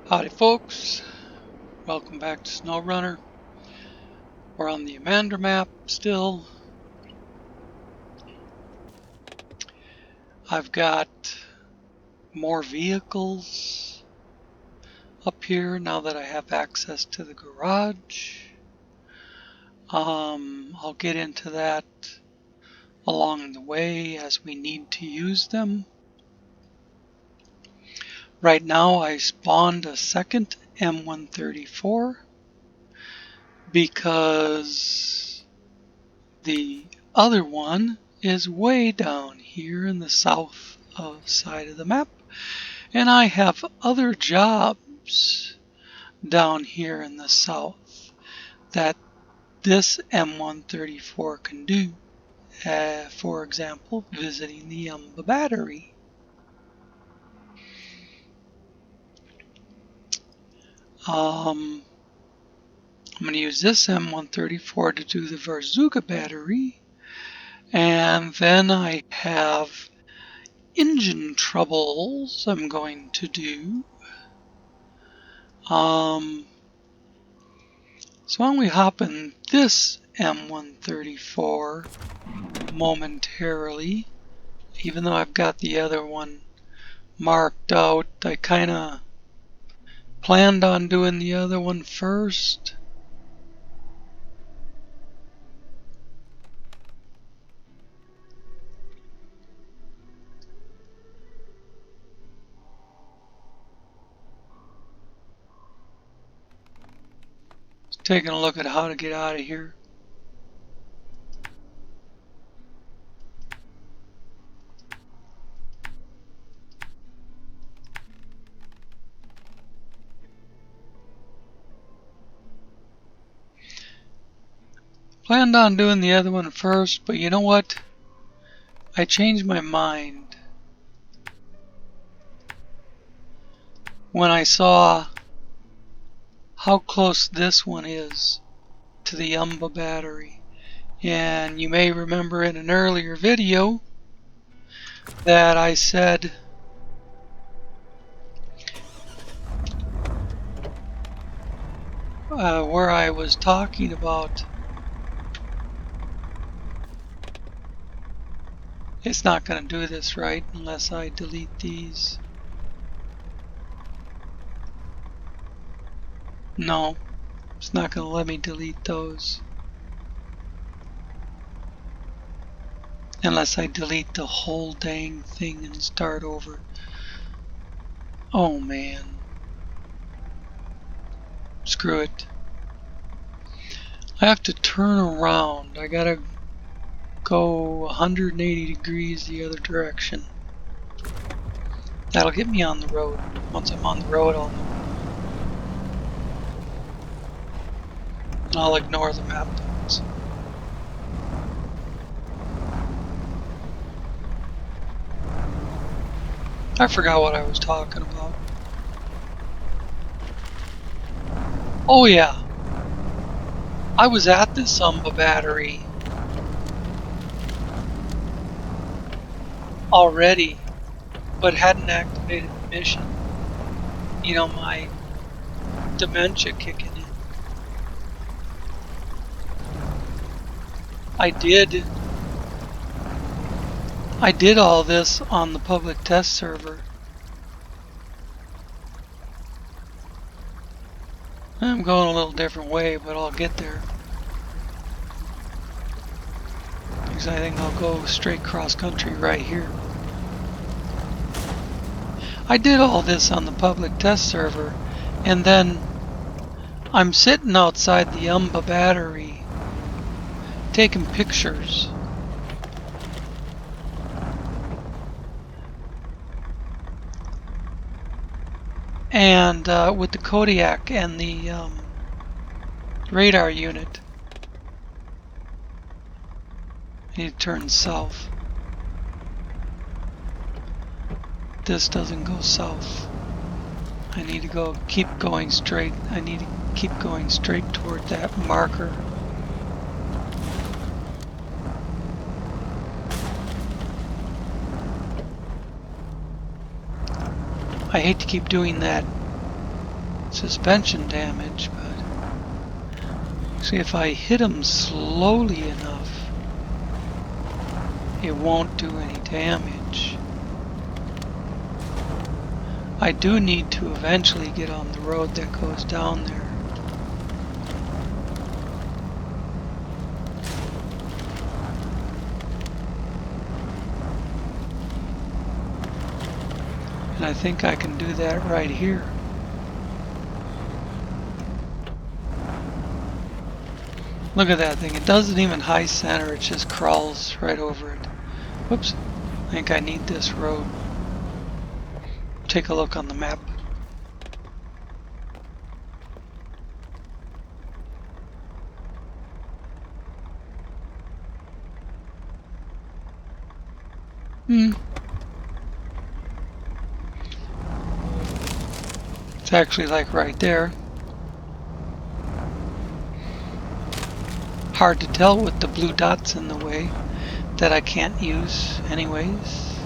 Howdy folks, welcome back to SnowRunner. We're on the Imandra map still. I've got more vehicles up here now that I have access to the garage. I'll get into that along the way as we need to use them. Right now I spawned a second M134 because the other one is way down here in the south side of the map, and I have other jobs down here in the south that this M134 can do. For example, visiting the Imandra battery. I'm going to use this M134 to do the Varzuga battery, and then I have engine troubles I'm going to do. So why don't we hop in this M134 momentarily, even though I've got the other one marked out. I kind of planned on doing the other one first. Taking a look at how to get out of here. Planned on doing the other one first, but you know what? I changed my mind when I saw how close this one is to the Imandra battery. And you may remember in an earlier video that I said where I was talking about it's not going to do this right unless I delete these. No, it's not going to let me delete those unless I delete the whole dang thing and start over. Oh man. Screw it. I have to turn around. I gotta go 180 degrees the other direction. That'll get me on the road. Once I'm on the road, I'll ignore the map notes. I forgot what I was talking about. Oh yeah, I was at this Imandra battery already, but hadn't activated the mission. You know, my dementia kicking in. I did all this on the public test server. I'm going a little different way, but I'll get there. Because I think I'll go straight cross country right here. I did all this on the public test server, and then I'm sitting outside the Imandra battery taking pictures. And with the Kodiak and the radar unit, I need to turn south. This doesn't go south. I need to keep going straight. I need to keep going straight toward that marker. I hate to keep doing that suspension damage, but see, if I hit them slowly enough, it won't do any damage. I do need to eventually get on the road that goes down there. And I think I can do that right here. Look at that thing. It doesn't even high center. It just crawls right over it. Whoops. I think I need this road. Take a look on the map. It's actually like right there. Hard to tell with the blue dots in the way that I can't use anyways.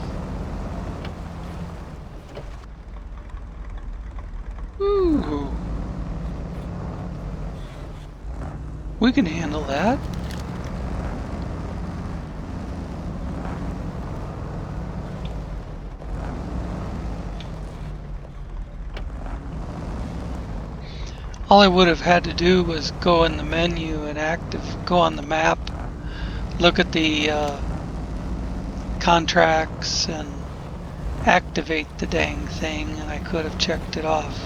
Ooh. We can handle that. All I would have had to do was go in the menu and go on the map, look at the contracts and activate the dang thing, and I could have checked it off.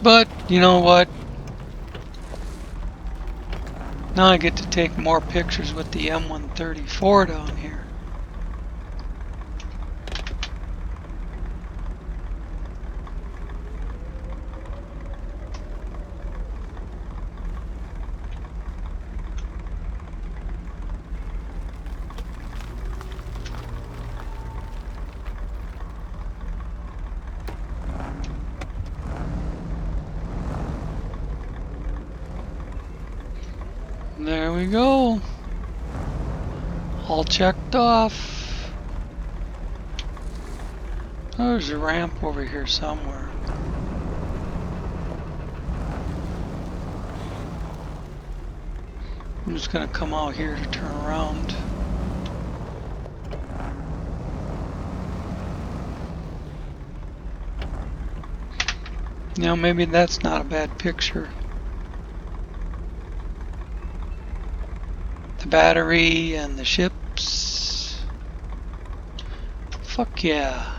But you know what? Now I get to take more pictures with the M134 down here. There we go. All checked off. Oh, there's a ramp over here somewhere. I'm just gonna come out here to turn around. You know, maybe that's not a bad picture. The battery and the ships. Fuck yeah.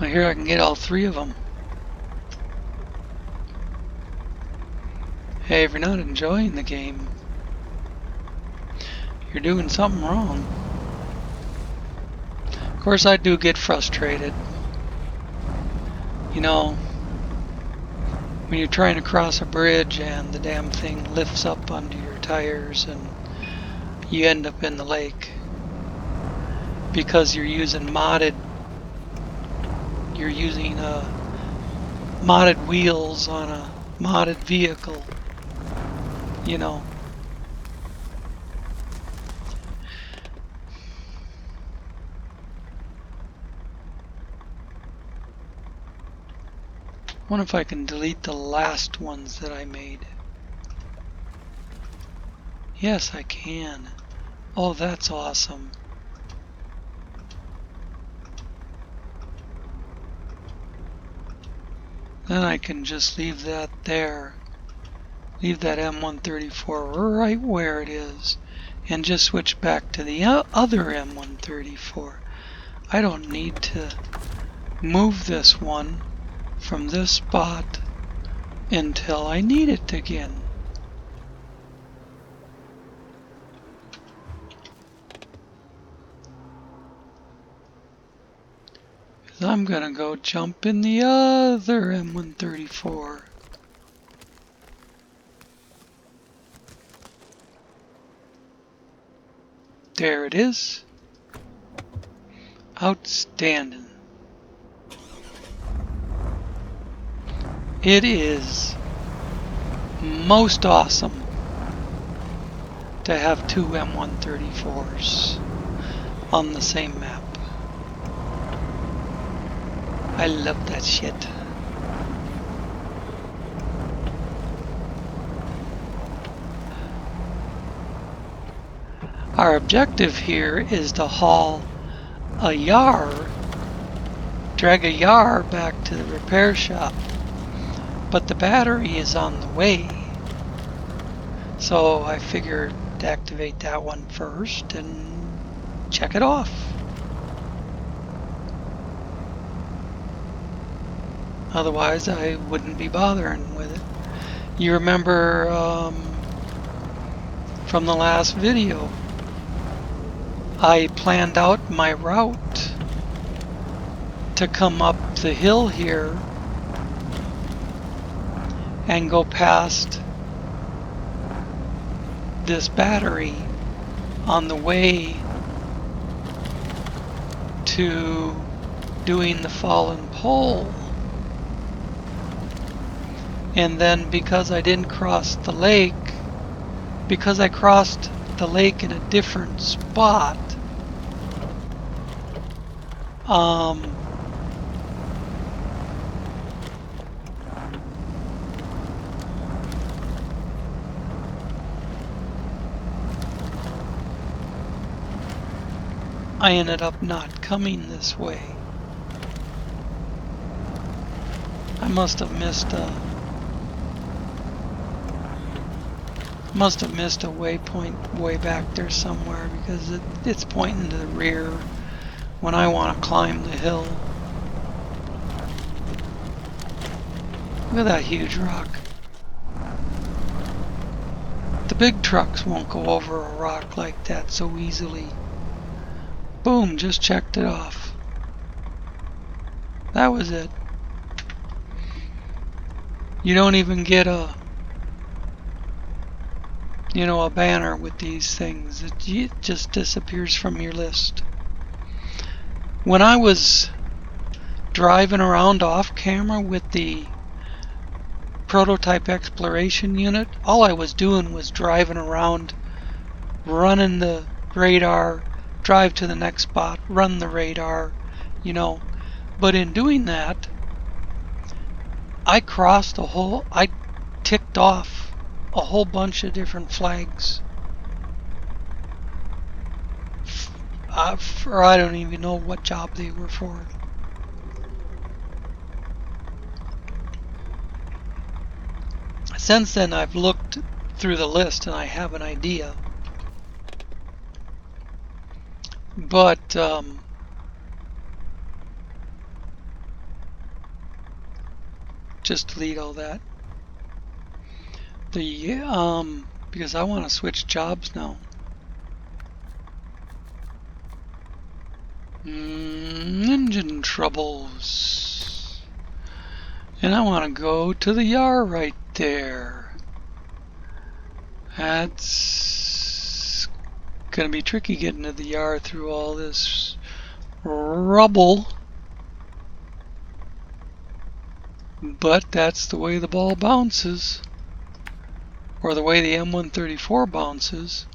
Well, here I can get all three of them. Hey, if you're not enjoying the game, you're doing something wrong. Of course, I do get frustrated. You know, when you're trying to cross a bridge and the damn thing lifts up onto your tires and you end up in the lake because you're using modded wheels on a modded vehicle, you know. I wonder if I can delete the last ones that I made. Yes, I can. Oh, that's awesome. Then I can just leave that there. Leave that M134 right where it is. And just switch back to the other M134. I don't need to move this one from this spot until I need it again. I'm gonna go jump in the other M134. There it is. Outstanding. It is most awesome to have two M134s on the same map. I love that shit. Our objective here is to haul a yar, drag a yar back to the repair shop. But the battery is on the way. So I figured to activate that one first and check it off. Otherwise I wouldn't be bothering with it. You remember from the last video, I planned out my route to come up the hill here and go past this battery on the way to doing the fallen pole. And then because I didn't cross the lake, because I crossed the lake in a different spot, I ended up not coming this way. I must have missed a waypoint way back there somewhere, because it's pointing to the rear when I want to climb the hill. Look at that huge rock. The big trucks won't go over a rock like that so easily. Boom, just checked it off. That was it. You don't even get a banner with these things. It just disappears from your list. When I was driving around off camera with the prototype exploration unit, all I was doing was driving around, running the radar, drive to the next spot, run the radar, But in doing that, I ticked off a whole bunch of different flags. For I don't even know what job they were for. Since then, I've looked through the list and I have an idea. But just delete all that. Because I want to switch jobs now. Engine troubles. And I want to go to the yard right there. That's gonna be tricky getting to the yard through all this rubble. But that's the way the ball bounces. Or the way the M134 bounces.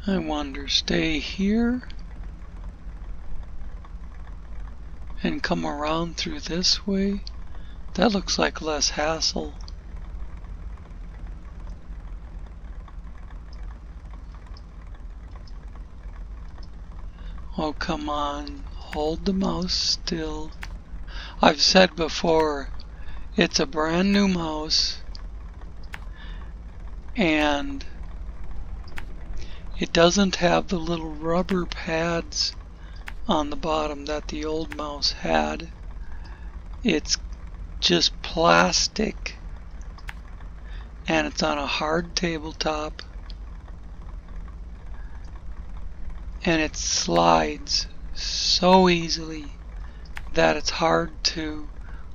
I wonder, stay here and come around through this way? That looks like less hassle. Oh, come on. Hold the mouse still. I've said before, it's a brand new mouse. And it doesn't have the little rubber pads on the bottom that the old mouse had. It's just plastic. And it's on a hard tabletop. And it slides so easily that it's hard to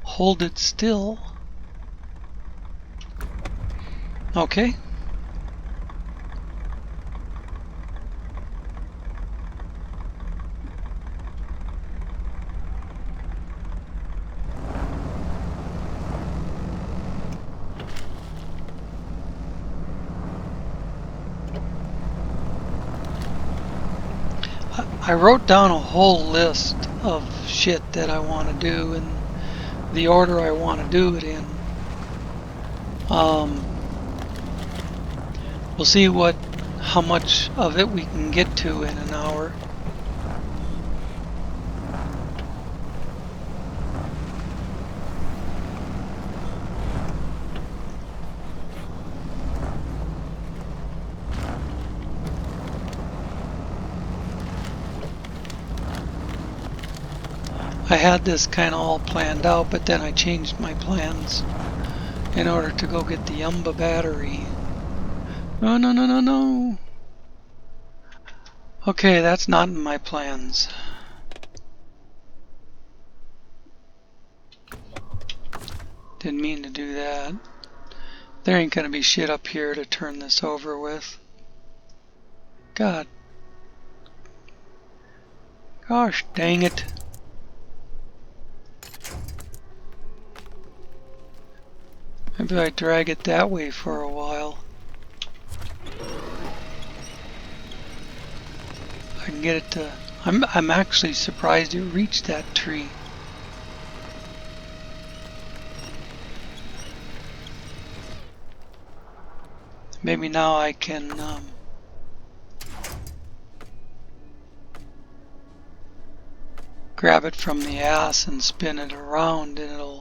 hold it still. Okay. I wrote down a whole list of shit that I want to do and the order I want to do it in. We'll see how much of it we can get to in an hour. I had this kind of all planned out, but then I changed my plans in order to go get the Yumba battery. No, no, no, no, no. Okay, that's not in my plans. Didn't mean to do that. There ain't gonna be shit up here to turn this over with. God. Gosh dang it. Maybe I drag it that way for a while. I can get it to... I'm actually surprised it reached that tree. Maybe now I can grab it from the ass and spin it around, and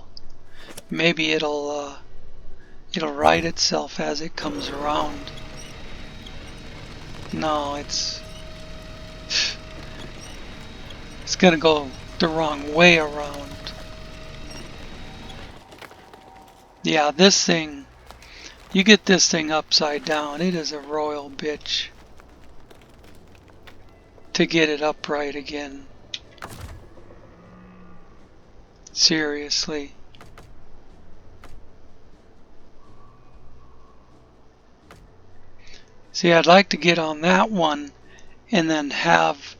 maybe it'll right itself as it comes around. No, it's gonna go the wrong way around. Yeah, this thing, you get this thing upside down, it is a royal bitch to get it upright again. Seriously. See, I'd like to get on that one and then have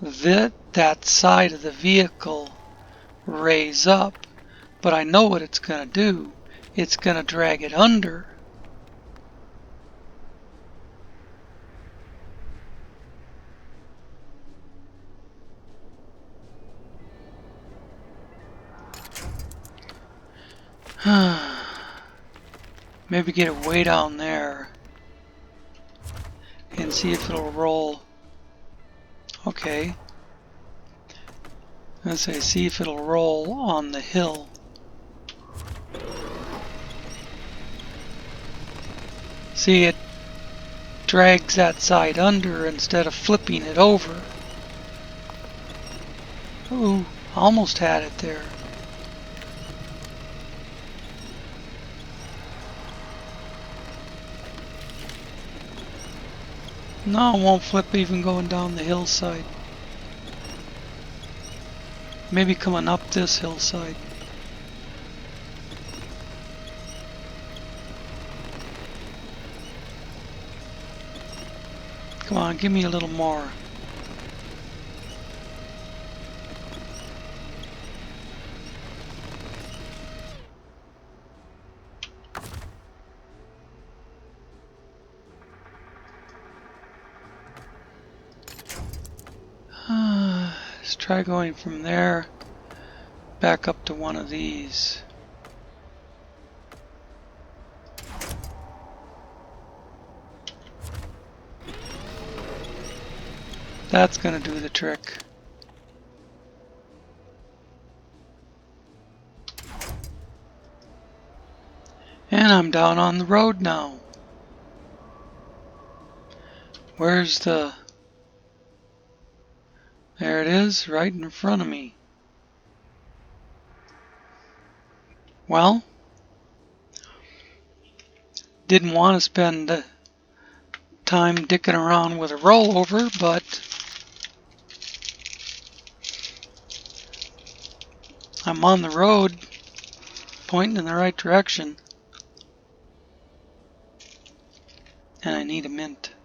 that side of the vehicle raise up, but I know what it's going to do. It's going to drag it under. Maybe get it way down there and see if it'll roll. Okay. Let's say see if it'll roll on the hill. See, it drags that side under instead of flipping it over. Ooh, almost had it there. No, it won't flip even going down the hillside. Maybe coming up this hillside. Come on, give me a little more. Let's try going from there back up to one of these. That's gonna do the trick. And I'm down on the road now. Where's the... There it is, right in front of me. Well, didn't want to spend time dicking around with a rollover, but I'm on the road, pointing in the right direction, and I need a mint.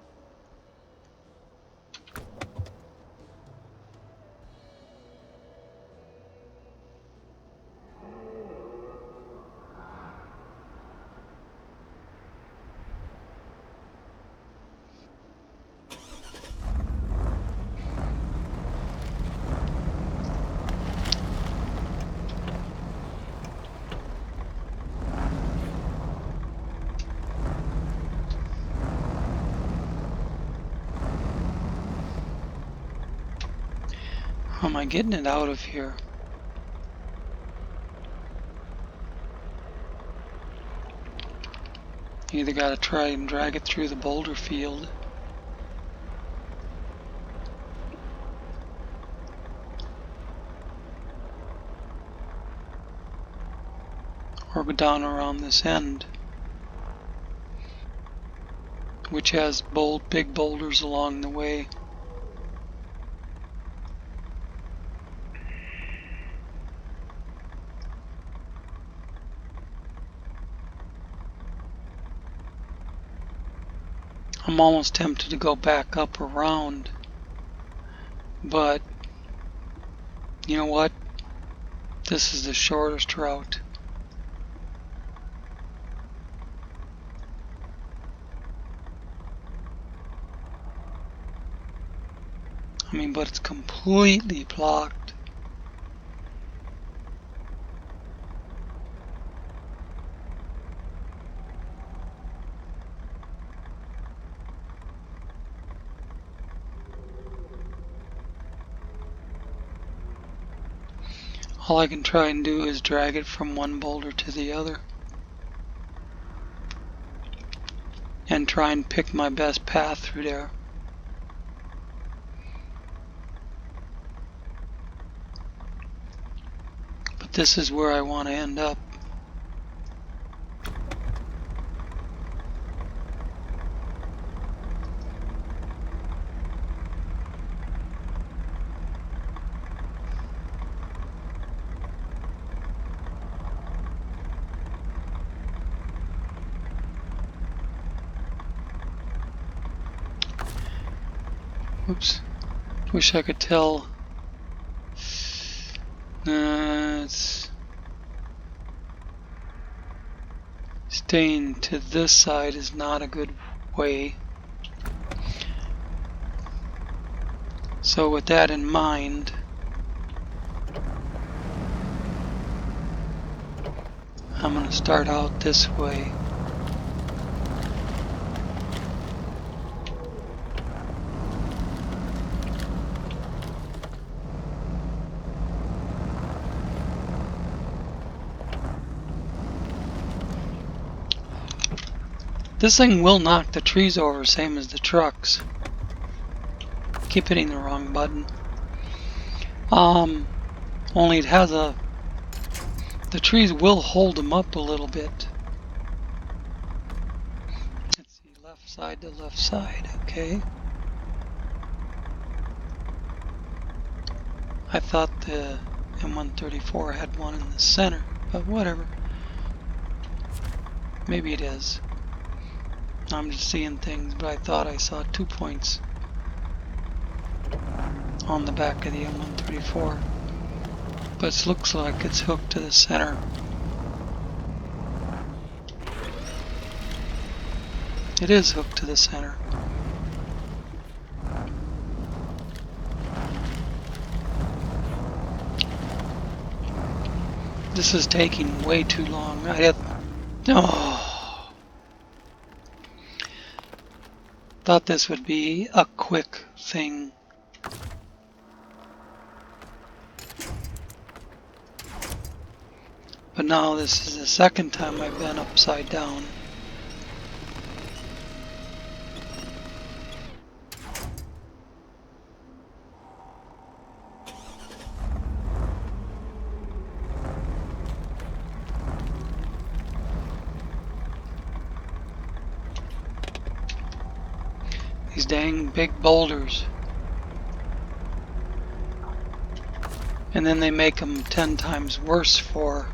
am I getting it out of here? Either gotta try and drag it through the boulder field, or go down around this end, which has big boulders along the way. I'm almost tempted to go back up around, but you know what? This is the shortest route. I mean, but it's completely blocked. All I can try and do is drag it from one boulder to the other and try and pick my best path through there. But this is where I want to end up. Oops. Wish I could tell. It's staying to this side is not a good way. So with that in mind, I'm going to start out this way. This thing will knock the trees over, same as the trucks. Keep hitting the wrong button. Only it has the trees will hold them up a little bit. Let's see, left side to left side, okay. I thought the M134 had one in the center, but whatever. Maybe it is. I'm just seeing things, but I thought I saw 2 points on the back of the M134. But it looks like it's hooked to the center. It is hooked to the center. This is taking way too long. Thought this would be a quick thing. But now this is the second time I've been upside down. These dang big boulders. And then they make them 10 times worse for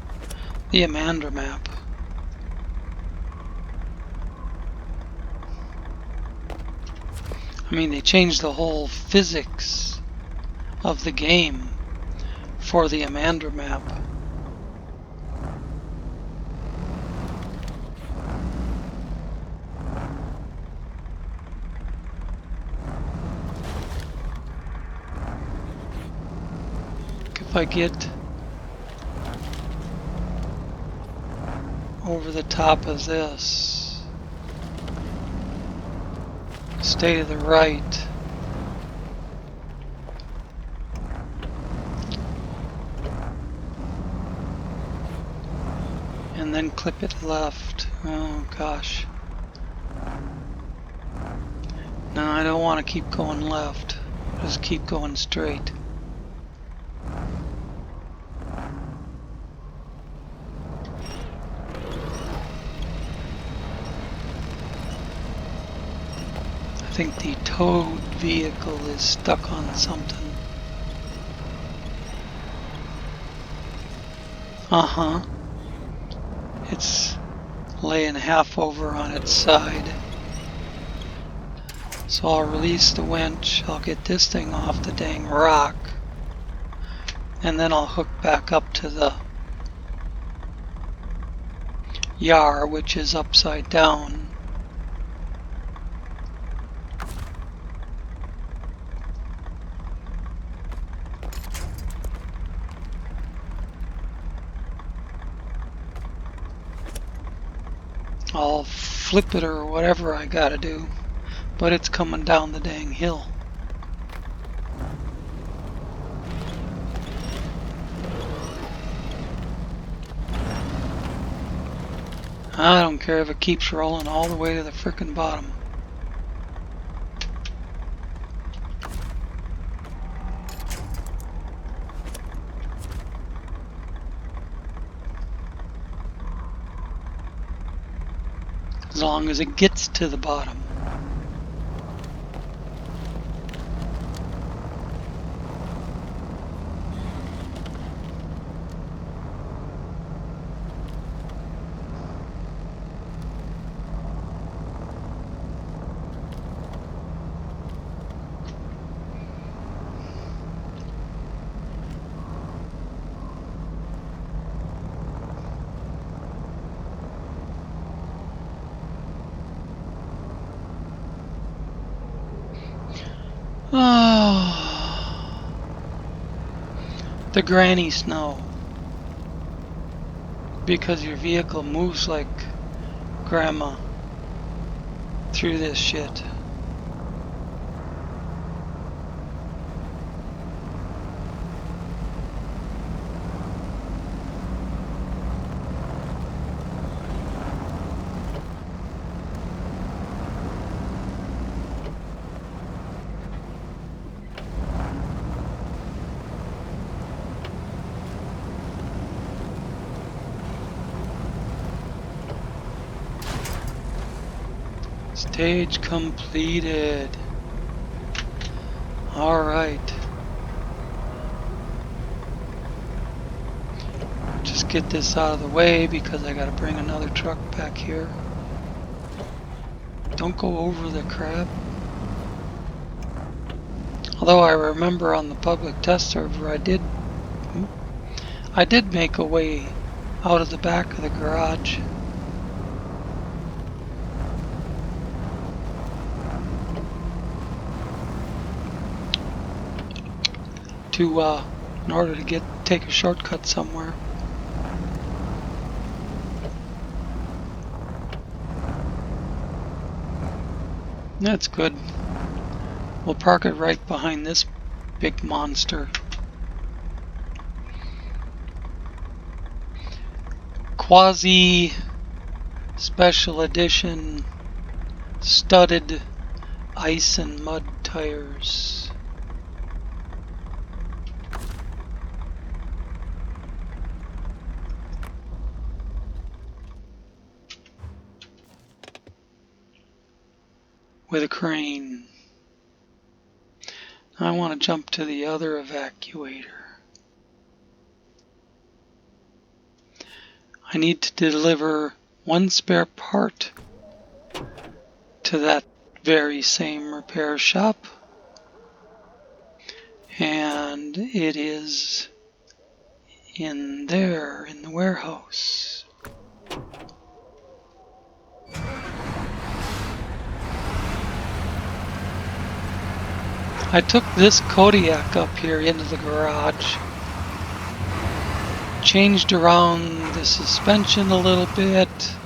the Imandra map. I mean, they changed the whole physics of the game for the Imandra map. If I get over the top of this, stay to the right, and then clip it left. Oh gosh. No, I don't want to keep going left. Just keep going straight. I think the towed vehicle is stuck on something. Uh-huh. It's laying half over on its side. So I'll release the winch, I'll get this thing off the dang rock, and then I'll hook back up to the yar, which is upside down. I'll flip it or whatever I gotta do, but it's coming down the dang hill. I don't care if it keeps rolling all the way to the frickin' bottom. As long as it gets to the bottom. Oh, the granny snow. Because your vehicle moves like grandma through this shit. Stage completed. All right. Just get this out of the way because I gotta bring another truck back here. Don't go over the crap. Although I remember on the public test server I did make a way out of the back of the garage. In order to take a shortcut somewhere. That's good. We'll park it right behind this big monster. Quasi special edition studded ice and mud tires. With a crane. I want to jump to the other evacuator. I need to deliver one spare part to that very same repair shop. And it is in there in the warehouse. I took this Kodiak up here into the garage, changed around the suspension a little bit,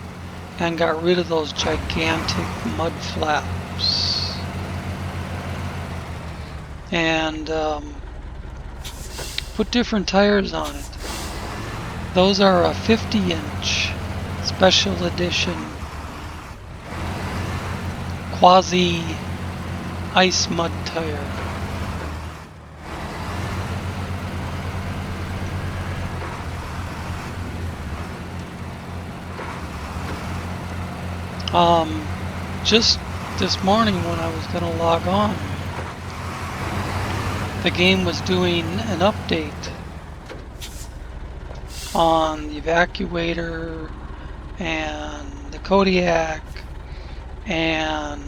and got rid of those gigantic mud flaps. And put different tires on it. Those are a 50-inch Special Edition Quasi Ice Mud Tire. Just this morning when I was going to log on, the game was doing an update on the evacuator and the Kodiak and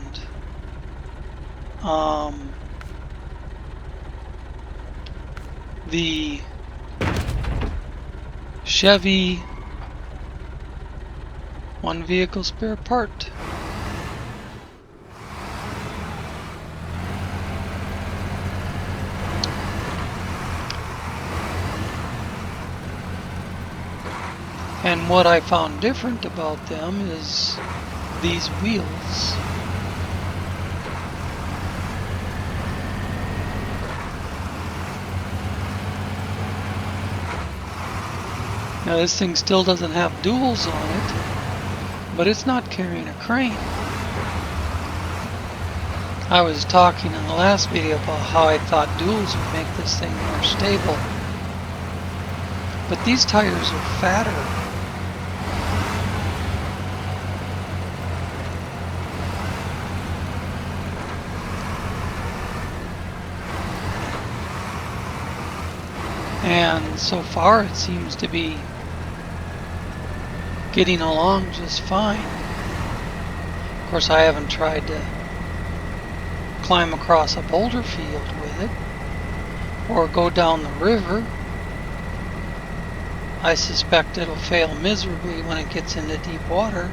the Chevy one vehicle spare part. And what I found different about them is these wheels. Now this thing still doesn't have duals on it, but it's not carrying a crane. I was talking in the last video about how I thought duals would make this thing more stable. But these tires are fatter. And so far it seems to be getting along just fine. Of course, I haven't tried to climb across a boulder field with it or go down the river. I suspect it'll fail miserably when it gets into deep water,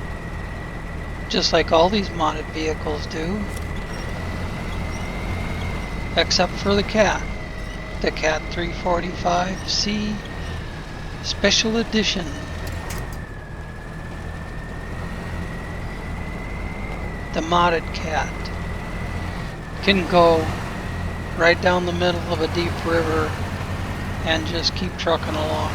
just like all these modded vehicles do, except for the Cat. The Cat 345C Special Edition. The modded Cat can go right down the middle of a deep river and just keep trucking along.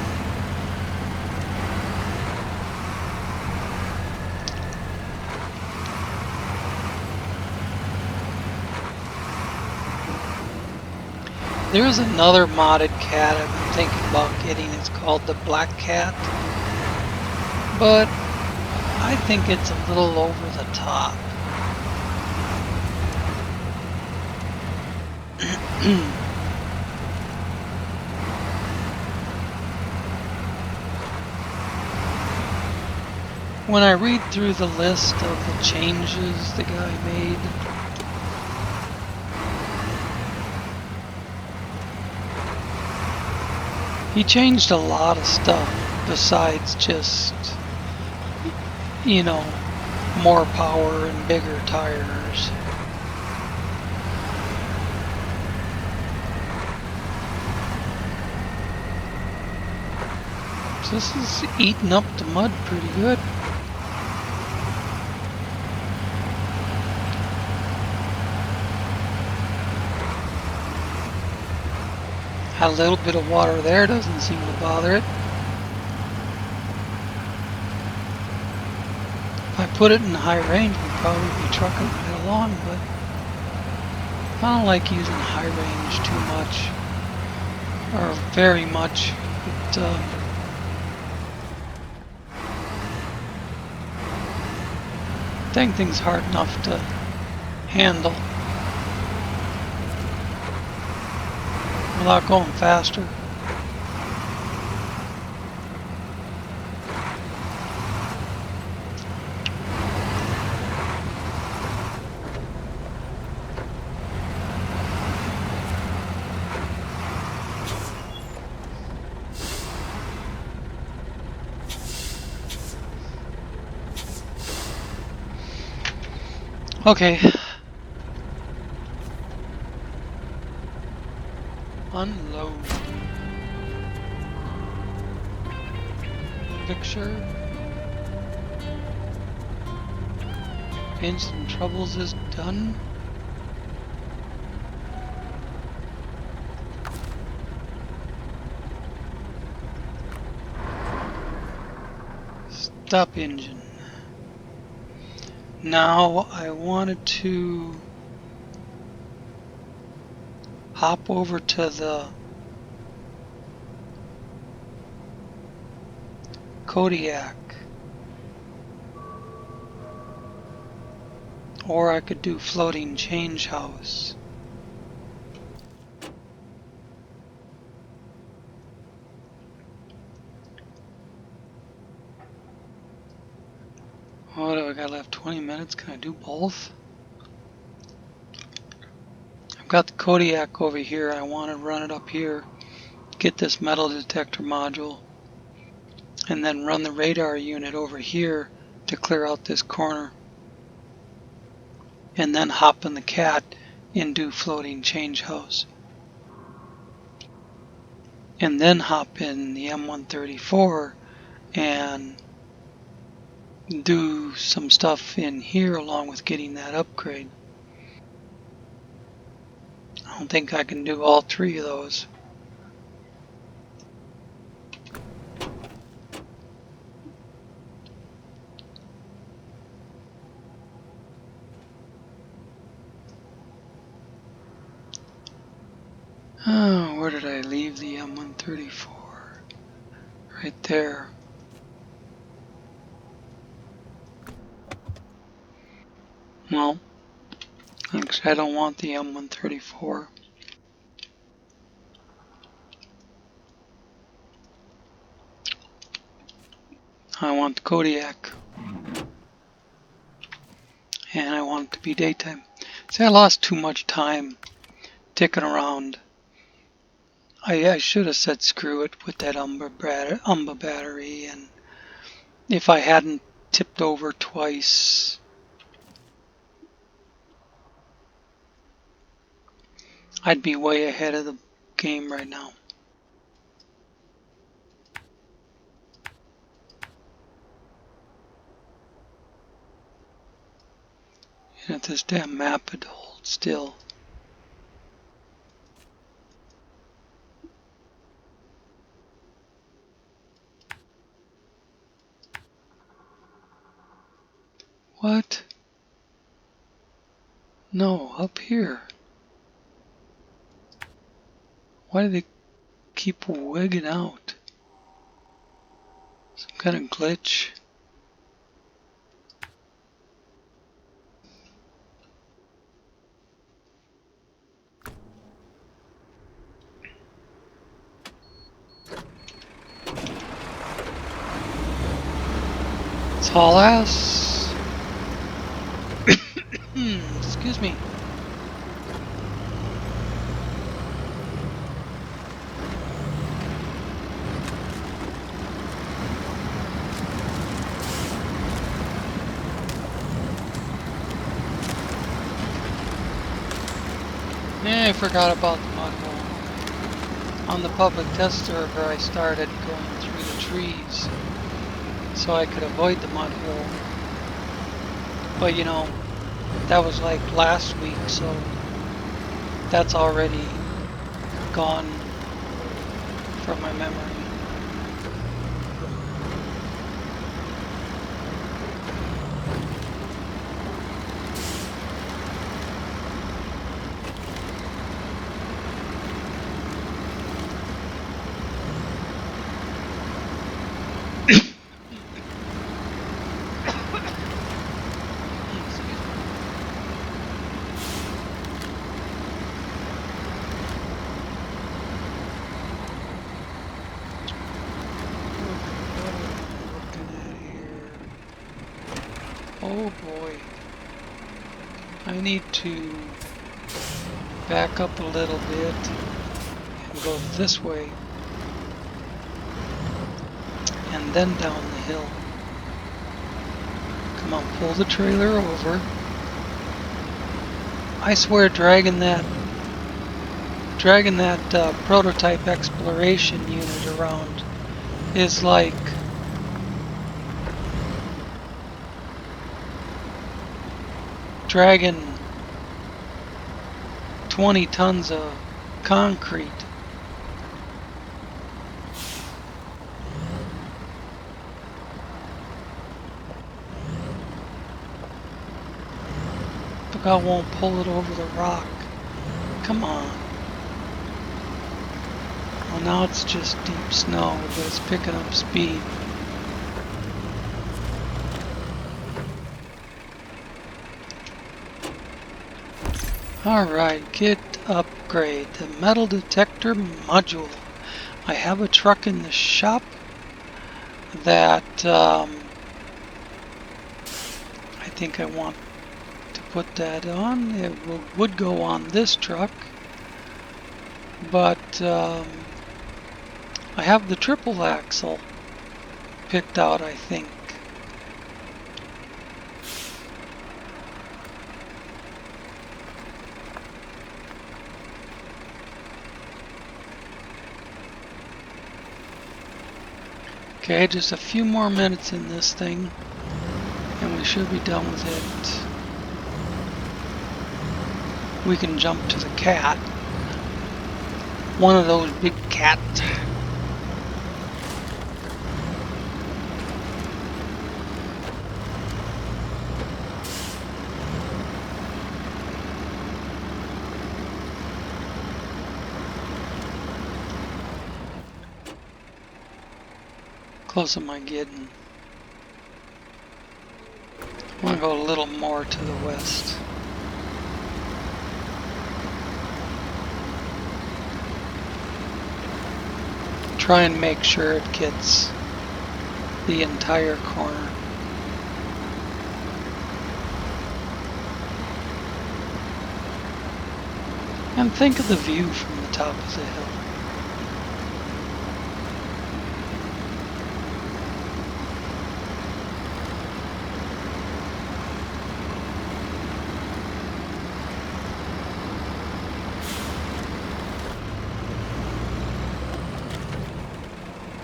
There's another modded Cat I've been thinking about getting. It's called the Black Cat, but I think it's a little over the top. When I read through the list of the changes the guy made, he changed a lot of stuff besides just, you know, more power and bigger tires. So this is eating up the mud pretty good. A little bit of water there doesn't seem to bother it. If I put it in high range, we'd probably be trucking right along, but I don't like using high range too much, or very much. Dang thing's hard enough to handle without going faster. Okay. Unload. Picture. Instant Troubles is done. Stop engine. Now I wanted to hop over to the Kodiak. Or I could do floating change house. What do I got left? 20 minutes? Can I do both? I've got the Kodiak over here. I want to run it up here. Get this metal detector module. And then run the radar unit over here to clear out this corner. And then hop in the cat and do floating change house. And then hop in the M134 and do some stuff in here along with getting that upgrade. I don't think I can do all three of those. Oh, where did I leave the M134? Right there. Well, actually I don't want the M134. I want the Kodiak. And I want it to be daytime. See, I lost too much time ticking around. I should have said screw it with that Umba battery, and if I hadn't tipped over twice, I'd be way ahead of the game right now. And if this damn map would hold still. What? No, up here. Why do they keep wigging out? Some kind of glitch. It's all ass. Excuse me. I forgot about the mud hole. On the public test server, I started going through the trees so I could avoid the mud hole. But you know, that was like last week, so that's already gone from my memory. Oh boy, I need to back up a little bit and go this way and then down the hill. Come on, pull the trailer over. I swear dragging that prototype exploration unit around is like dragging 20 tons of concrete. I won't pull it over the rock. Come on. Well, now it's just deep snow, but it's picking up speed. Alright, get upgrade. The metal detector module. I have a truck in the shop that I think I want to put that on. It would go on this truck, but I have the triple axle picked out, I think. Okay, just a few more minutes in this thing, and we should be done with it. We can jump to the cat. One of those big cats. Close am I getting? I want to go a little more to the west. Try and make sure it gets the entire corner. And think of the view from the top of the hill.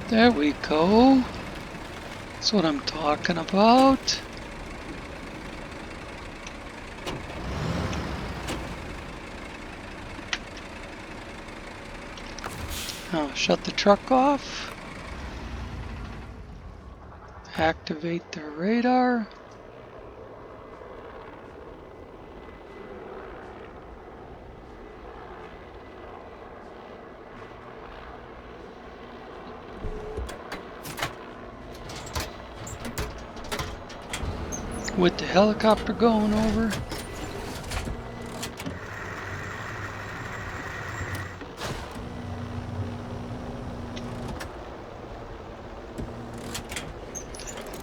There we go. That's what I'm talking about. Now shut the truck off. Activate the radar. With the helicopter going over.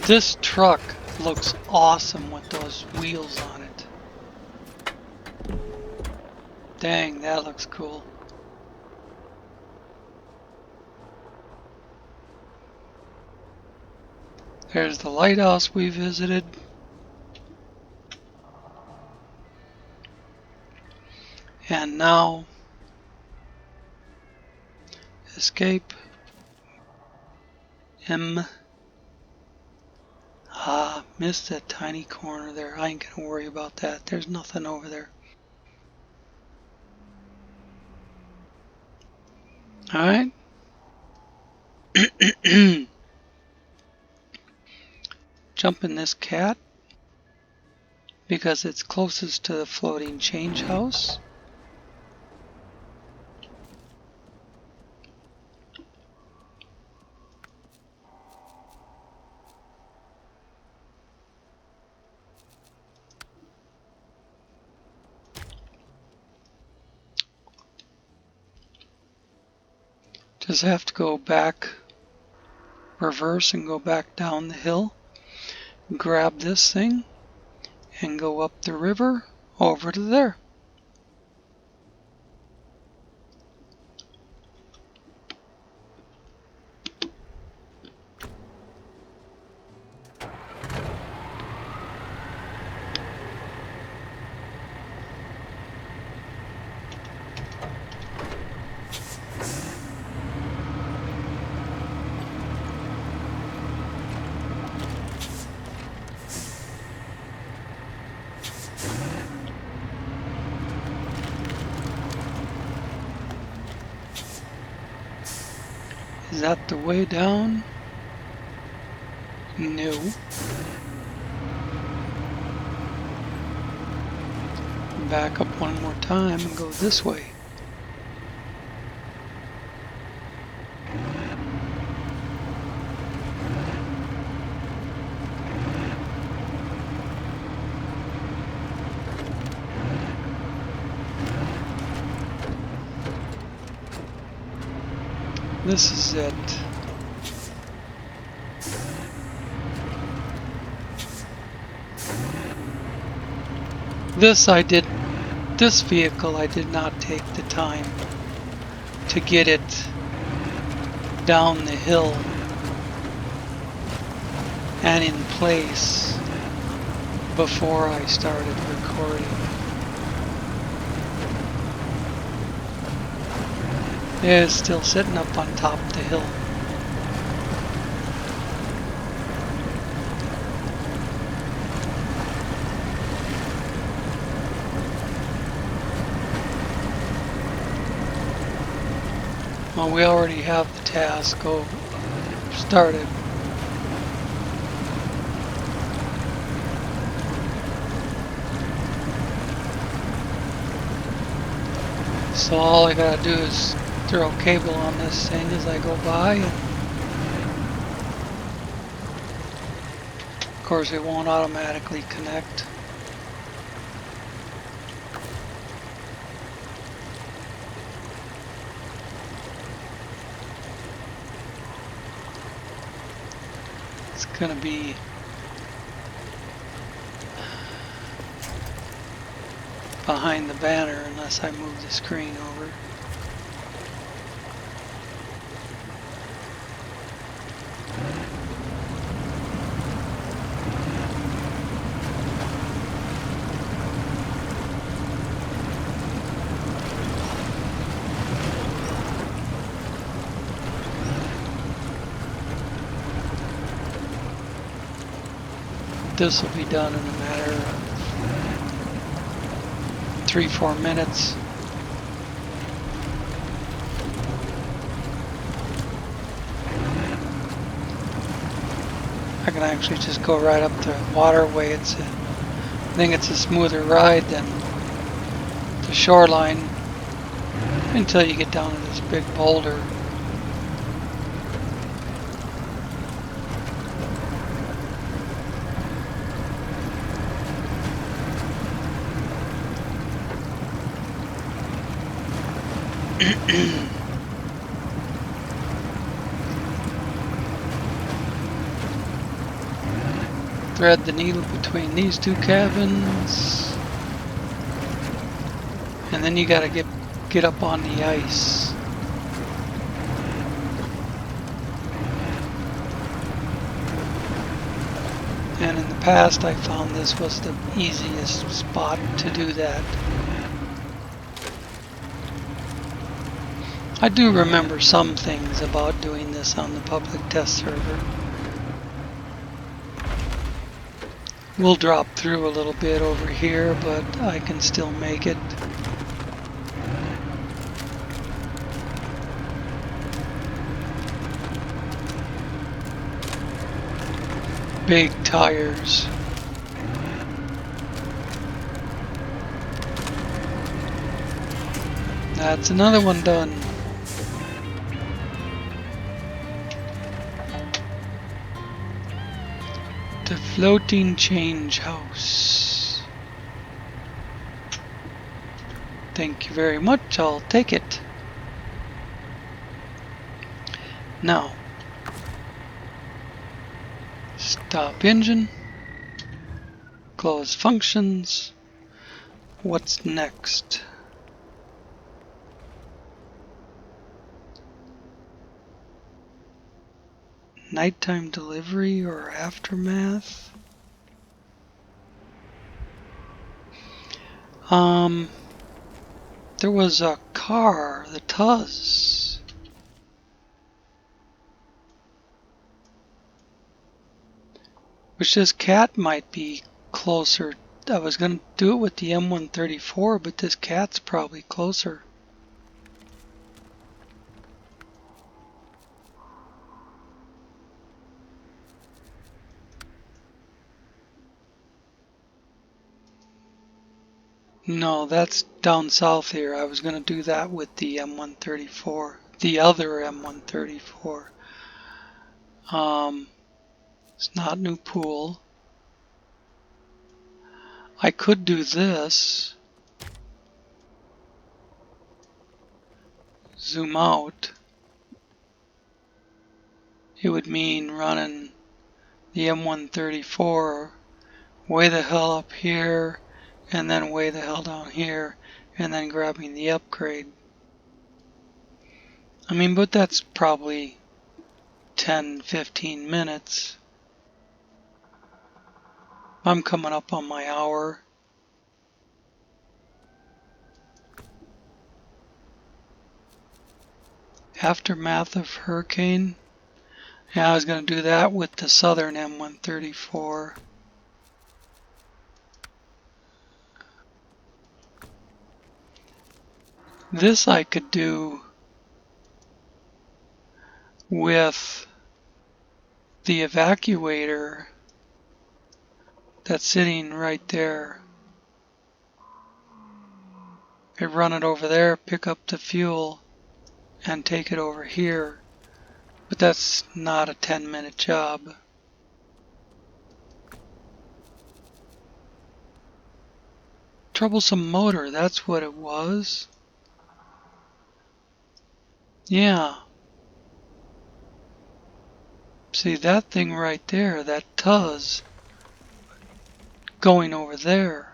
This truck looks awesome with those wheels on it. Dang, that looks cool. There's the lighthouse we visited. And now, escape. Missed that tiny corner there. I ain't gonna worry about that. There's nothing over there. Alright. Jump in this cat because it's closest to the floating change house. Just have to go back, reverse and go back down the hill, grab this thing, and go up the river over to there. Is that the way down? No. back up one more time and go this way. This is it. This vehicle I did not take the time to get it down the hill and in place before I started recording. It is still sitting up on top of the hill. Well, we already have the task started. So all I gotta do is throw cable on this thing as I go by. And of course it won't automatically connect. It's gonna be behind the banner unless I move the screen over. This will be done in a matter of 3-4 minutes. I can actually just go right up the waterway. I think it's a smoother ride than the shoreline until you get down to this big boulder. Thread the needle between these two cabins, and then you gotta get up on the ice. And in the past I found this was the easiest spot to do that. I do remember some things about doing this on the public test server. We'll drop through a little bit over here, but I can still make it. Big tires. That's another one done. The floating change house. Thank you very much, I'll take it. Now, stop engine, close functions. What's next? Nighttime delivery or aftermath? There was a car, the Tuz. Which this cat might be closer. I was going to do it with the M134, but this cat's probably closer. No, that's down south here. I was going to do that with the M134, the other M134. It's not New Pool. I could do this. Zoom out. It would mean running the M134 way the hell up here, and then way the hell down here, and then grabbing the upgrade. I mean, but that's probably 10-15 minutes. I'm coming up on my hour. Aftermath of Hurricane. Yeah, I was going to do that with the Southern M134. This I could do with the evacuator that's sitting right there. I run it over there, pick up the fuel, and take it over here. But that's not a 10-minute job. Troublesome motor, that's what it was. Yeah. See that thing right there, that Tuz going over there.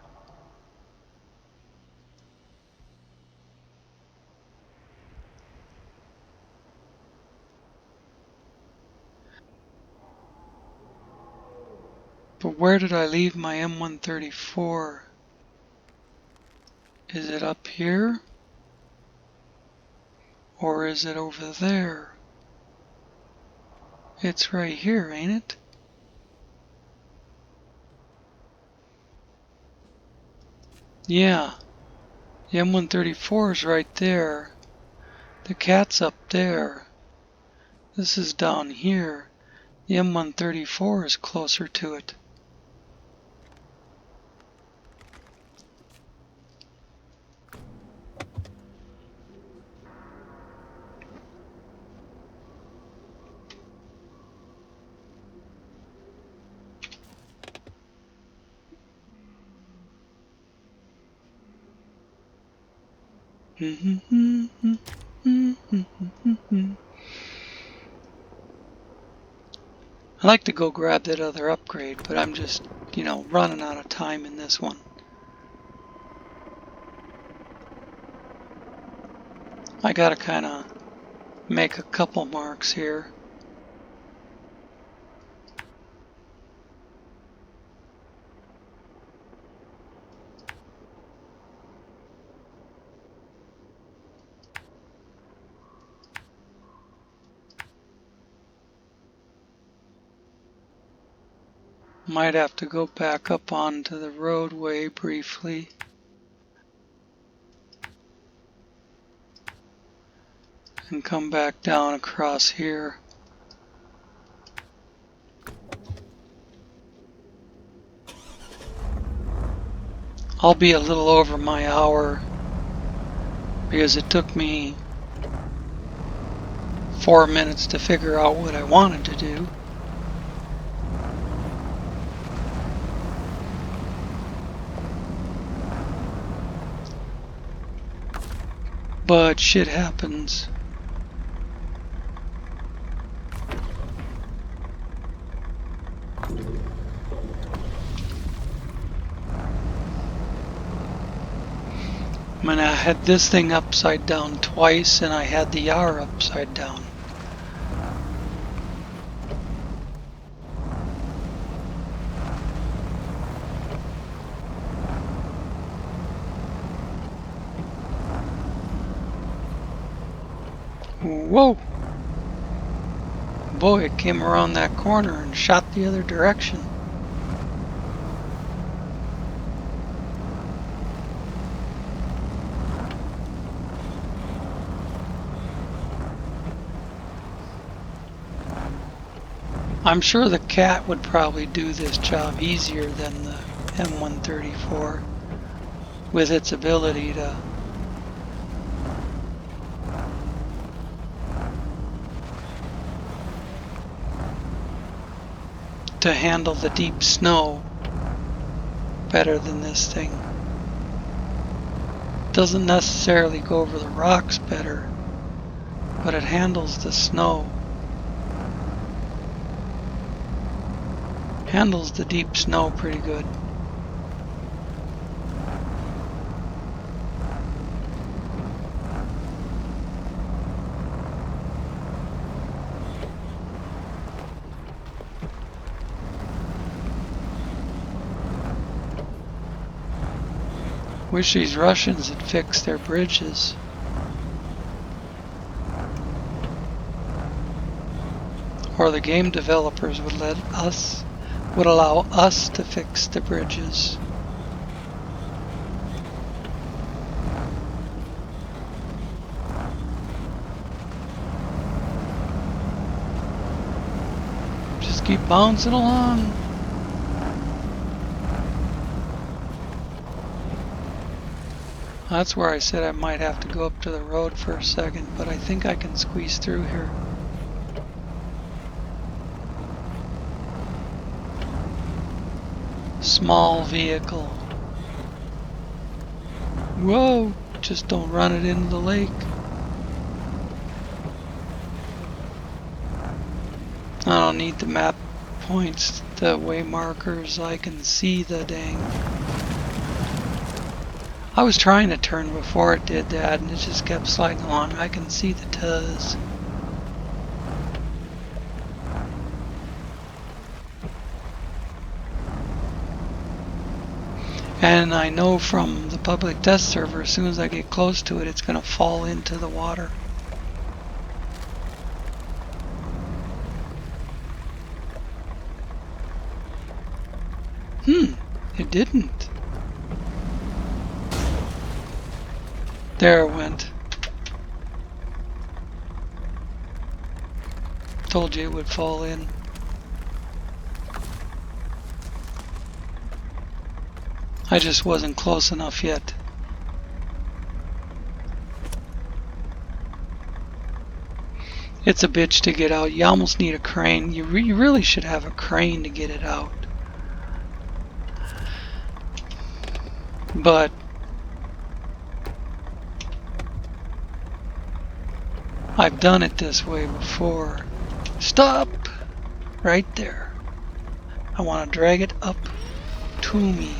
But where did I leave my M134? Is it up here? Or is it over there? It's right here, ain't it? Yeah. The M134 is right there. The cat's up there. This is down here. The M134 is closer to it. I like to go grab that other upgrade, but I'm just, running out of time in this one. I gotta kind of make a couple marks here. Might have to go back up onto the roadway briefly. And come back down across here. I'll be a little over my hour because it took me 4 minutes to figure out what I wanted to do. But shit happens. I mean, I had this thing upside down twice, and I had the R upside down. Whoa! Boy, it came around that corner and shot the other direction. I'm sure the cat would probably do this job easier than the M134 with its ability to handle the deep snow better than this thing. Doesn't necessarily go over the rocks better, but it handles the snow. Handles the deep snow pretty good. Wish these Russians had fixed their bridges. Or the game developers would allow us to fix the bridges. Just keep bouncing along. That's where I said I might have to go up to the road for a second, but I think I can squeeze through here. Small vehicle. Whoa! Just don't run it into the lake. I don't need the map points, the way markers. I can see the dang. I was trying to turn before it did that and it just kept sliding along. I can see the tuz. And I know from the public test server, as soon as I get close to it, it's going to fall into the water. It didn't. There it went. Told you it would fall in. I just wasn't close enough yet. It's a bitch to get out. You almost need a crane. You really should have a crane to get it out. But I've done it this way before. Stop! Right there. I want to drag it up to me.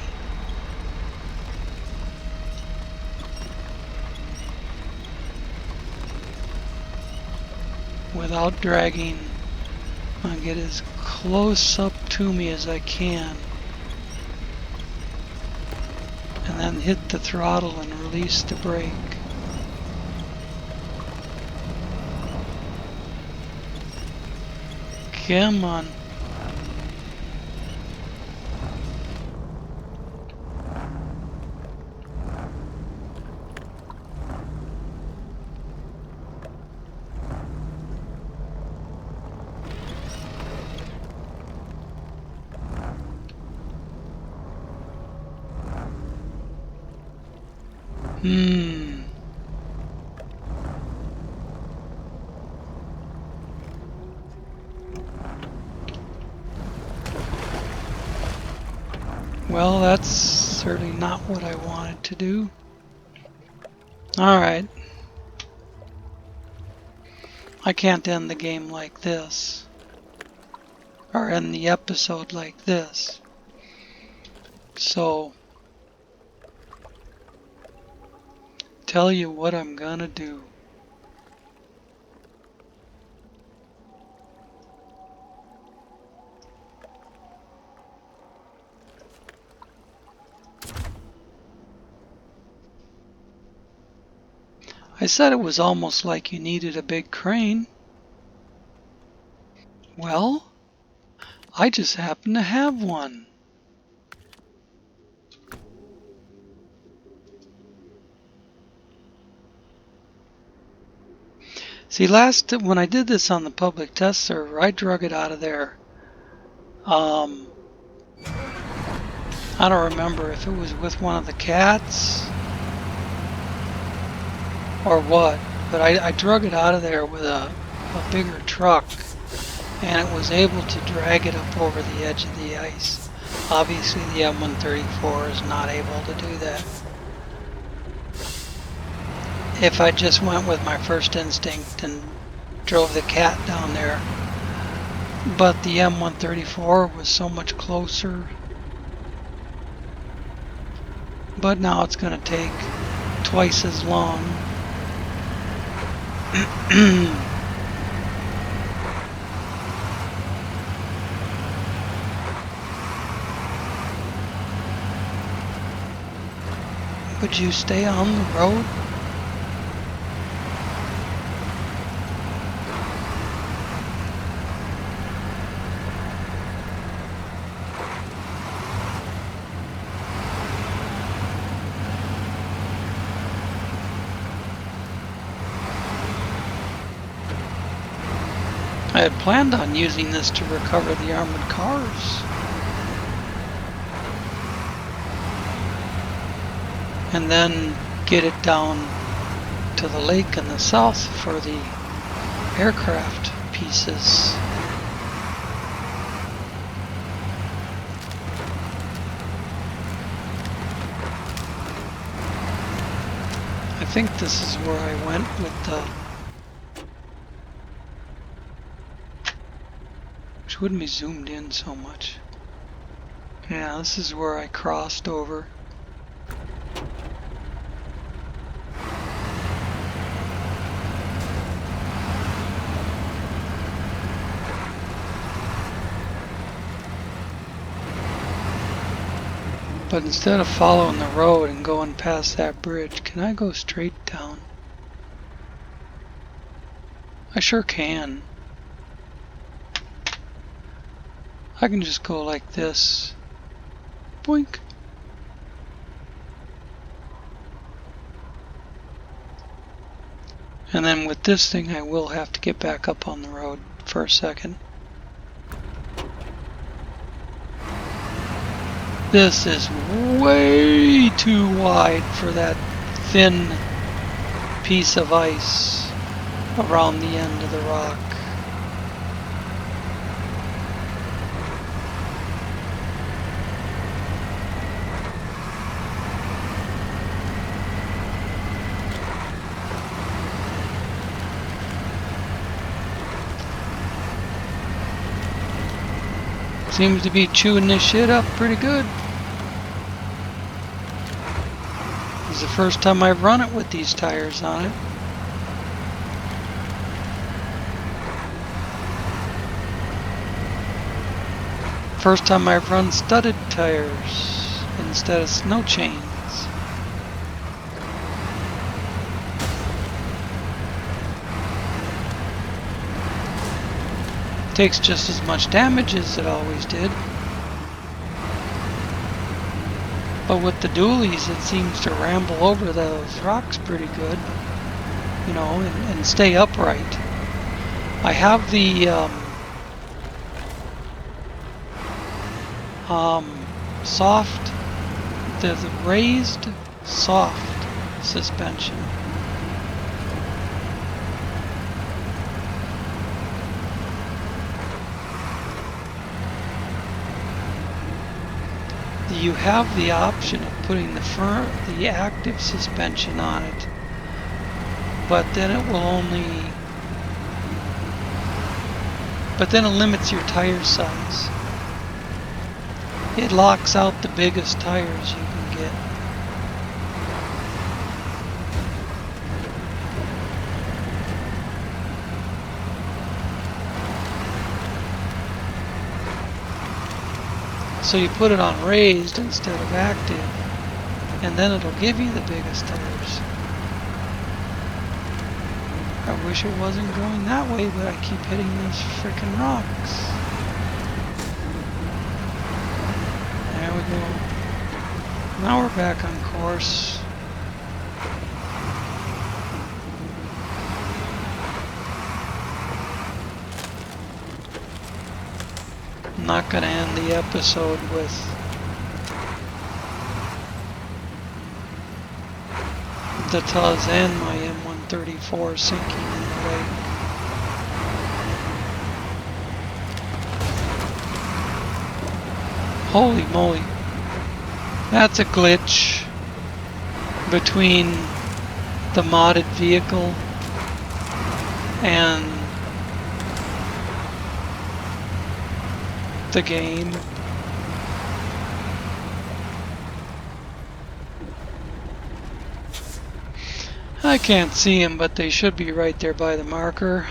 Without dragging, I'm going to get as close up to me as I can. And then hit the throttle and release the brake. Come on. Well, that's certainly not what I wanted to do. Alright. I can't end the game like this. Or end the episode like this. So, tell you what I'm gonna do. I said it was almost like you needed a big crane. Well, I just happen to have one. See, when I did this on the public test server, I drug it out of there. I don't remember if it was with one of the cats or what, but I drug it out of there with a bigger truck, and it was able to drag it up over the edge of the ice. Obviously the M134 is not able to do that. If I just went with my first instinct and drove the cat down there, but the M134 was so much closer. But now it's going to take twice as long. Would you stay on the road? I had planned on using this to recover the armored cars. And then get it down to the lake in the south for the aircraft pieces. I think this is where I went with the... which wouldn't be zoomed in so much. Yeah, this is where I crossed over. But instead of following the road and going past that bridge, can I go straight down? I sure can. I can just go like this. Boink. And then with this thing I will have to get back up on the road for a second. This is way too wide for that thin piece of ice around the end of the rock. Seems to be chewing this shit up pretty good. This is the first time I've run it with these tires on it. First time I've run studded tires instead of snow chains. Takes just as much damage as it always did. But with the dualies it seems to ramble over those rocks pretty good, you know, and stay upright. I have the soft, the raised soft suspension. You have the option of putting the active suspension on it, but then it limits your tire size. It locks out the biggest tires you can get. So you put it on raised instead of active, and then it'll give you the biggest tires. I wish it wasn't going that way, but I keep hitting those frickin' rocks. There we go. Now we're back on course. I'm not going to end the episode with the Tuz and my M134 sinking in the lake. Holy moly. That's a glitch between the modded vehicle and the game. I can't see them, but they should be right there by the marker.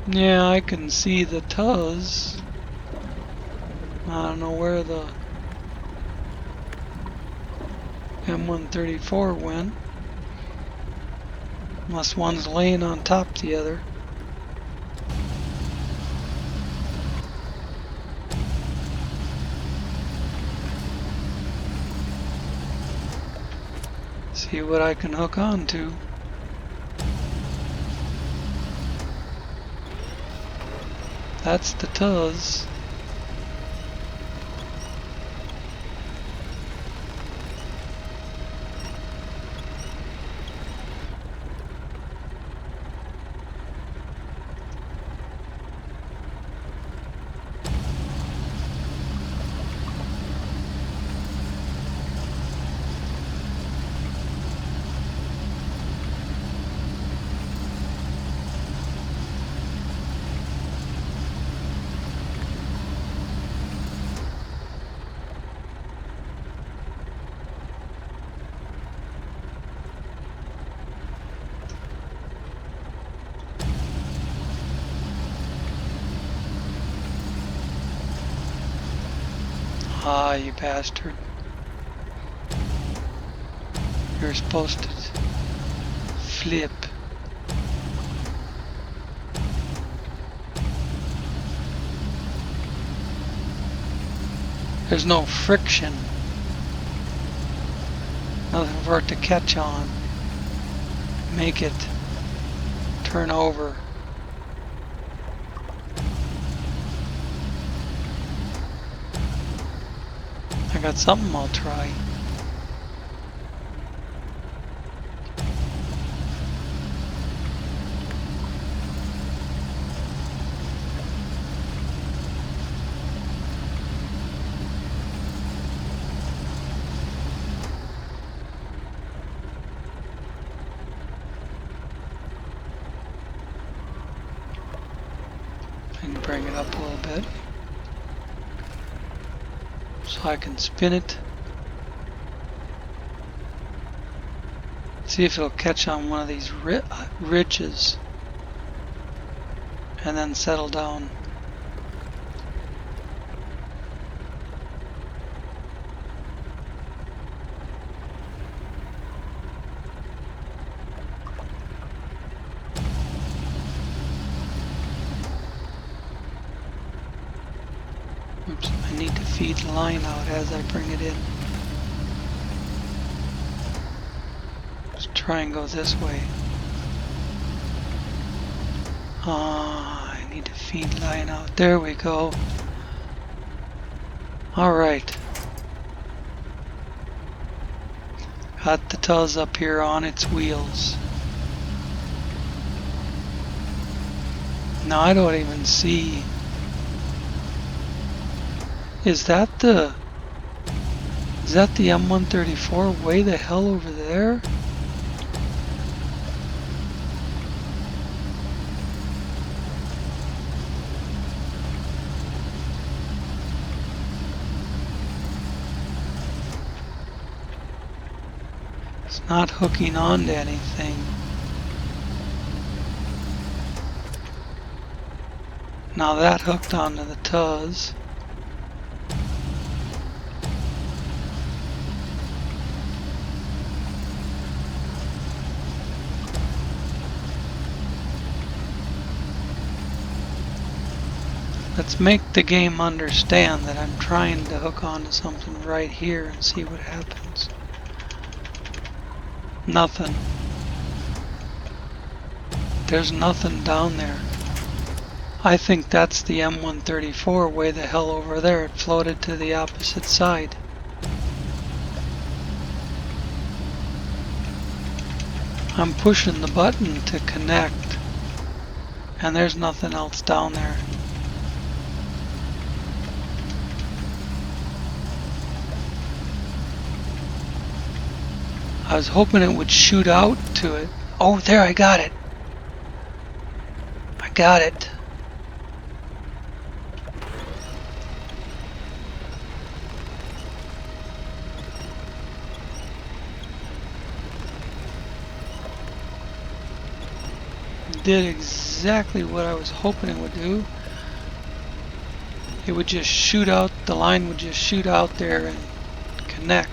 Yeah, I can see the Tuz. I don't know where the M134 went. Unless one's laying on top of the other. See what I can hook on to. That's the Tuz. Ah, you bastard. You're supposed to flip. There's no friction. Nothing for it to catch on. Make it turn over. I got something I'll try. I can bring it up a little bit so I can spin it. See if it'll catch on one of these ridges and then settle down. Oops, I need to feed the line out as I bring it in. Let's try and go this way. Ah, I need to feed line out. There we go. Alright. Got the Tuz up here on its wheels. Now I don't even see. Is that the M134 way the hell over there? It's not hooking on to anything. Now that hooked onto the Tuz. Let's make the game understand that I'm trying to hook onto something right here and see what happens. Nothing. there's nothing down there. I think that's the M134 way the hell over there. It floated to the opposite side. I'm pushing the button to connect, and there's nothing else down there. I was hoping it would shoot out to it. Oh, there, I got it. I got it. Did exactly what I was hoping it would do. It would just shoot out, the line would just shoot out there and connect.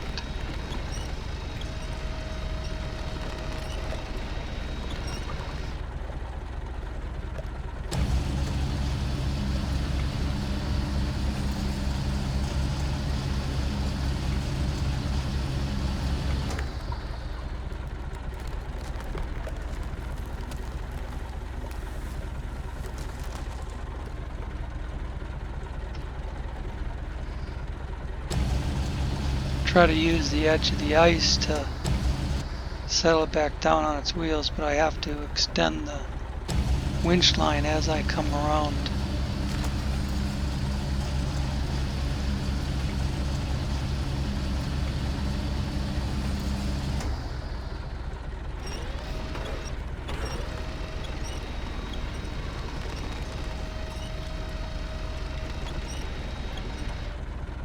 Try to use the edge of the ice to settle it back down on its wheels, but I have to extend the winch line as I come around.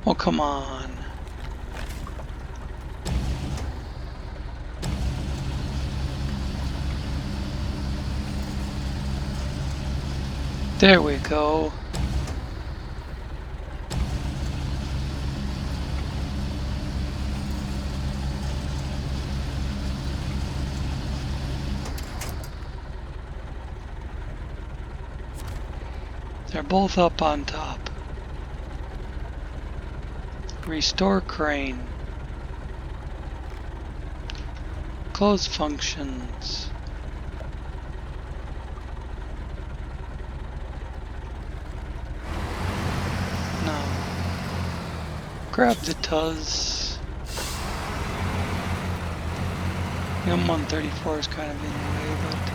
Oh, come on. There we go. They're both up on top. Restore crane. Close functions. Grab the Tuz. The M134 is kind of in the way, but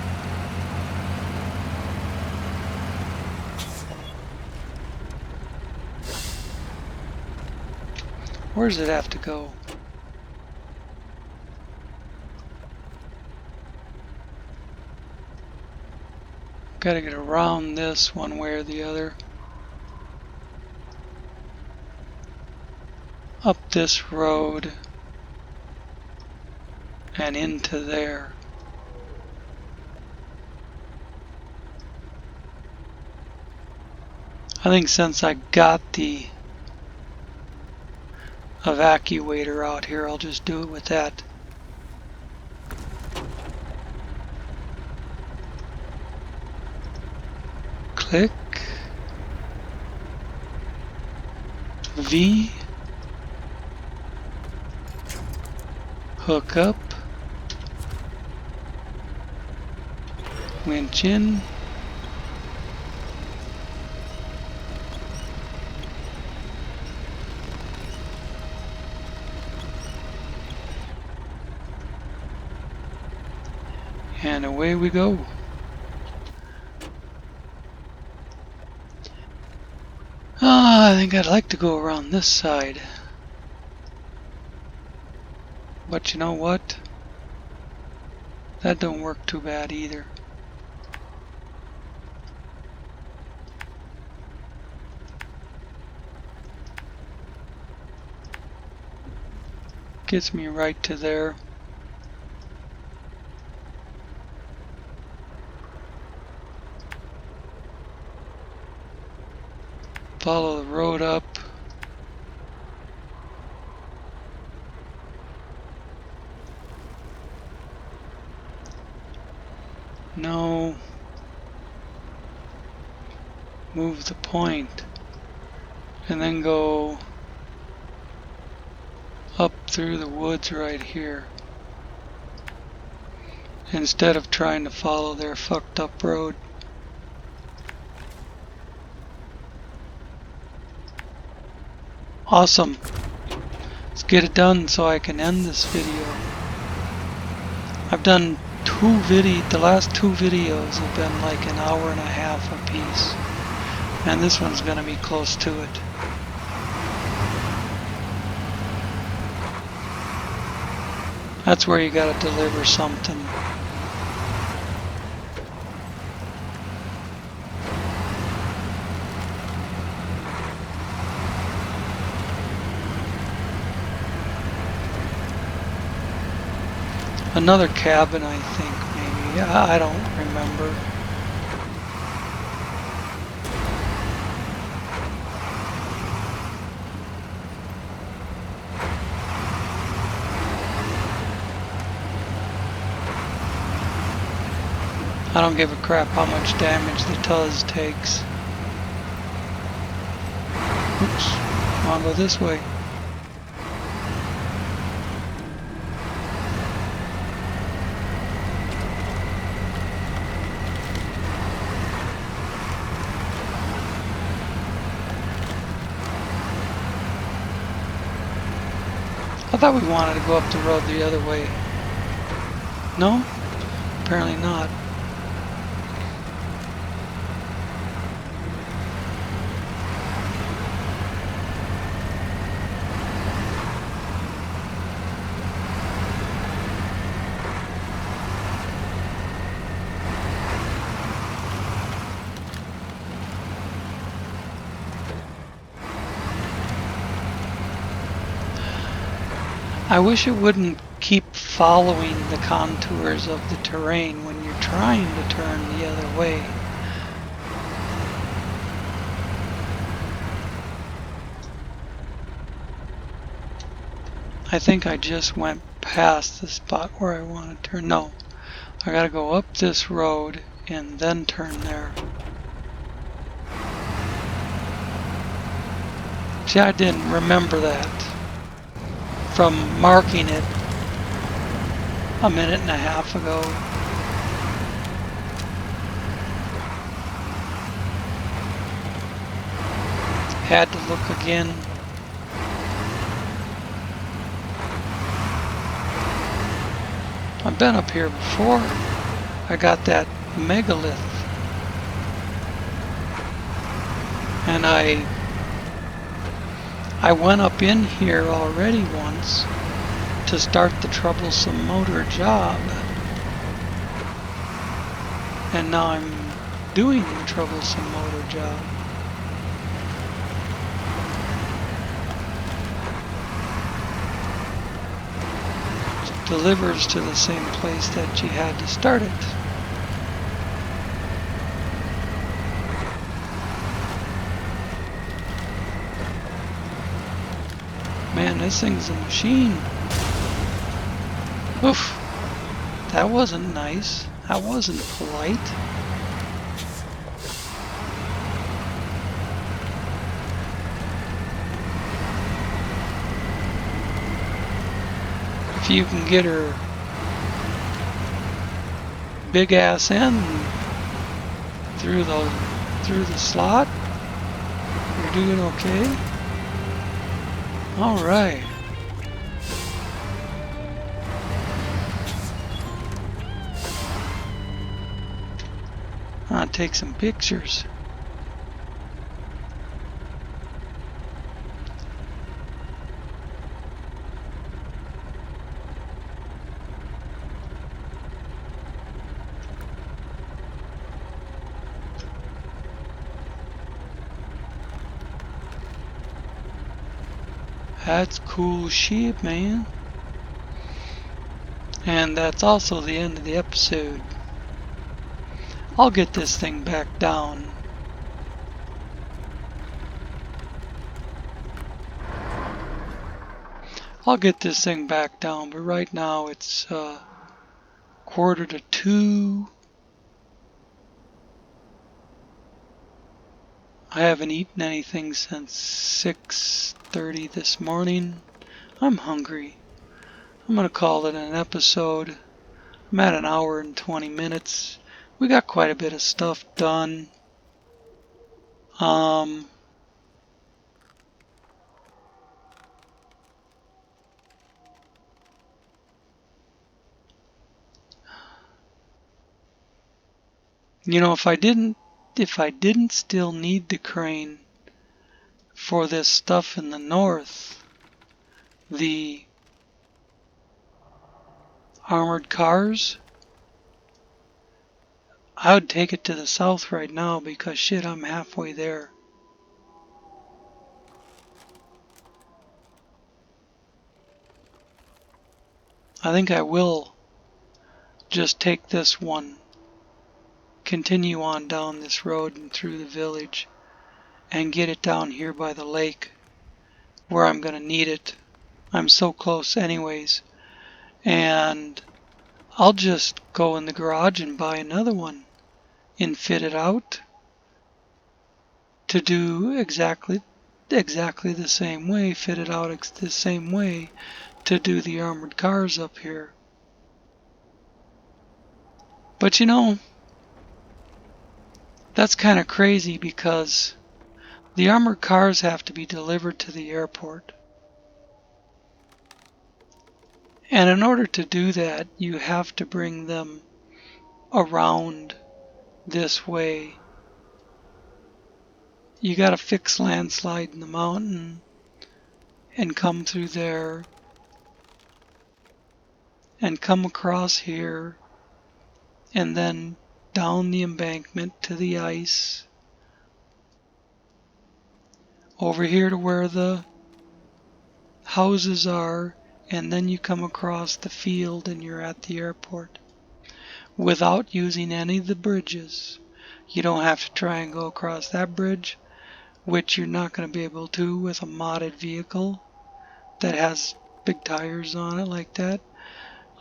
where does it have to go? Gotta get around this one way or the other. Up this road and into there. I think since I got the evacuator out here, I'll just do it with that. Click. V. Hook up. Winch in. And away we go. I think I'd like to go around this side. But you know what? That don't work too bad either. Gets me right to there. Follow the road up. No. Move the point. And then go up through the woods right here. instead of trying to follow their fucked up road. Awesome. Let's get it done so I can end this video. I've done the last two videos have been like an hour and a half apiece. And this one's gonna be close to it. That's where you gotta deliver something. Another cabin, I think, maybe. I don't remember. I don't give a crap how much damage the Tuz takes. Oops, I want to go this way. I thought we wanted to go up the road the other way. No? Apparently not. I wish it wouldn't keep following the contours of the terrain when you're trying to turn the other way. I think I just went past the spot where I want to turn. No, I gotta go up this road and then turn there. See, I didn't remember that from marking it a minute and a half ago. Had to look again. I've been up here before. I got that megalith. And I went up in here already once to start the troublesome motor job. And now I'm doing the troublesome motor job. It delivers to the same place that you had to start it. Man, this thing's a machine. Oof. That wasn't nice. That wasn't polite. If you can get her big ass end through the slot, you're doing okay. All right. I'll take some pictures. That's cool shit, man. And that's also the end of the episode. I'll get this thing back down. I'll get this thing back down, but right now it's 1:45. I haven't eaten anything since 6:30 this morning. I'm hungry. I'm gonna call it an episode. I'm at an hour and 20 minutes. We got quite a bit of stuff done. You know, if I didn't still need the crane for this stuff in the north, the armored cars, I would take it to the south right now because shit, I'm halfway there. I think I will just take this one, continue on down this road and through the village, and get it down here by the lake where I'm gonna need it. I'm so close anyways. And I'll just go in the garage and buy another one and fit it out to do exactly the same way, fit it out the same way to do the armored cars up here. But you know, that's kind of crazy because the armored cars have to be delivered to the airport. And in order to do that, you have to bring them around this way. You gotta fix landslide in the mountain and come through there and come across here and then down the embankment to the ice over here to where the houses are, and then you come across the field and you're at the airport without using any of the bridges. You don't have to try and go across that bridge, which you're not going to be able to with a modded vehicle that has big tires on it like that.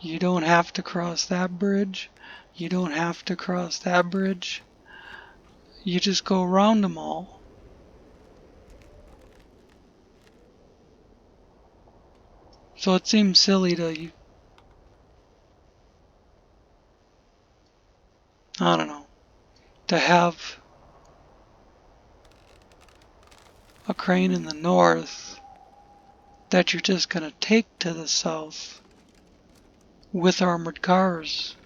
You don't have to cross that bridge. You don't have to cross that bridge. You just go around them all. So it seems silly to, I don't know, to have a crane in the north that you're just going to take to the south with armored cars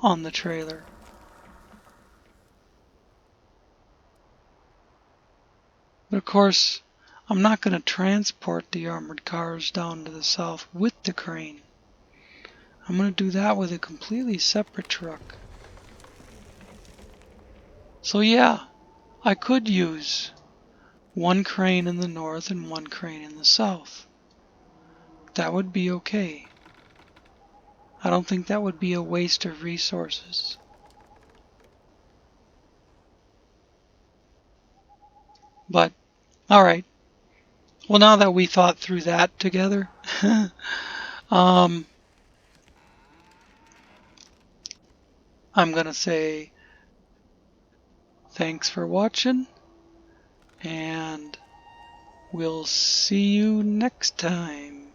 on the trailer. But of course, I'm not going to transport the armored cars down to the south with the crane. I'm going to do that with a completely separate truck. So yeah, I could use one crane in the north and one crane in the south. That would be okay. I don't think that would be a waste of resources. But, alright. Well, now that we thought through that together, I'm gonna say thanks for watching, and we'll see you next time.